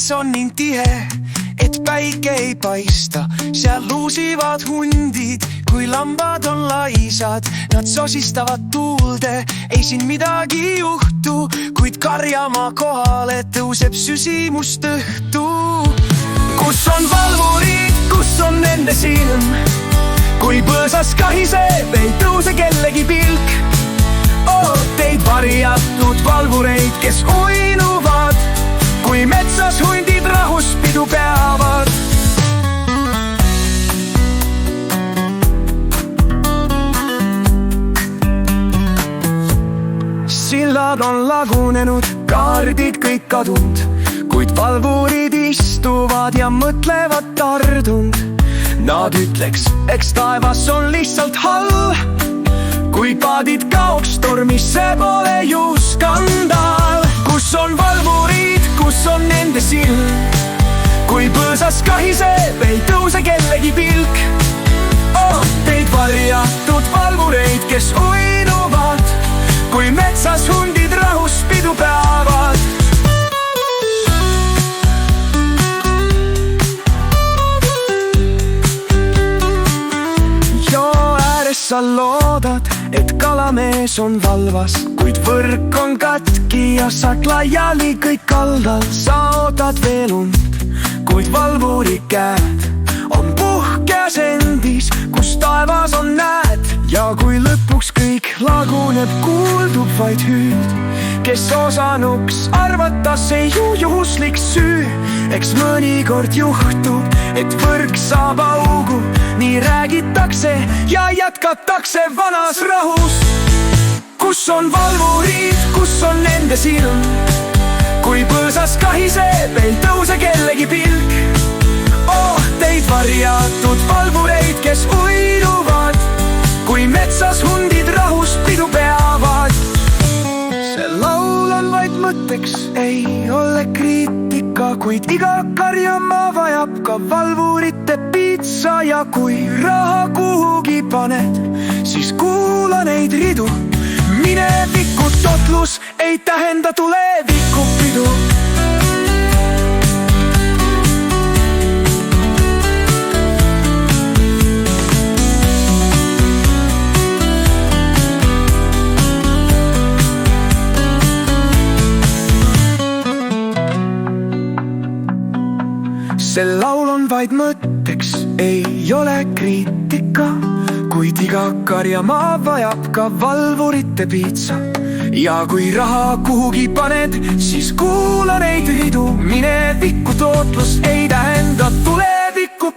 mets on ning tihe, et päike ei paista. Seal luusivad hundid, kui lambad on laisad. Nad sosistavad tuulde, ei siin midagi juhtu, kuid karjamaa kohale tõuseb süsimust õhtu. Kus on valvurid, kus on nende silm? Kui põõsas kahiseb, ei tõuse kellegi pilk. Teid varjatud valvureid, kes uinuvad, kui metsas hundid rahus pidu peavad. Sillad on lagunenud, kaardid kõik kadunud, kuid valvurid istuvad ja mõtlevad tardund. Nad ütleks, eks taevas on lihtsalt hall, kui paadid kaoks tormis, see pole ju skandaal. Kus on valvurid, kus on nende silm? Kui põõsas kahiseb, ei tõuse kellegi pilk. Teid varjatud valvureid, kes uinuvad, kui metsas hundid rahus pidu peavad. Joo ääres sa loodad, et kalamees on valvas, kuid võrk on katki ja saak laiali kõik kaldal. Sa ootad veel und, kuid valvuri käed on puhkes endis, kus taevas on näed. Ja kui lõpuks kõik laguneb, kuuldub vaid hüüd, kes osanuks arvata, see ju juhuslik süü. Eks mõnikord juhtub, et võrk saab augu, nii räägitakse ja jätkatakse vanas rahus. Kus on valvurid, kus on nende silm? Kui põõsas kahiseb, ei tõuse kellegi pilk. Teid varjatud valvureid, kes uinuvad, kui metsas hundid rahus pidu peavad. See laul on vaid mõtteks, ei ole kriitika, kuid iga karjamaa vajab ka valvurite piitsa. Ja kui raha kuhugi paned, siis kuula neid ridu. Mineviku totlus ei tähenda tuleviku pidu. See laul on vaid mõtteks, ei ole kriitika, kuid iga karjamaa vajab ka valvurite piitsa. Ja kui raha kuhugi paned, siis kuula neid ridu. Mineviku tootlus ei tähenda tuleviku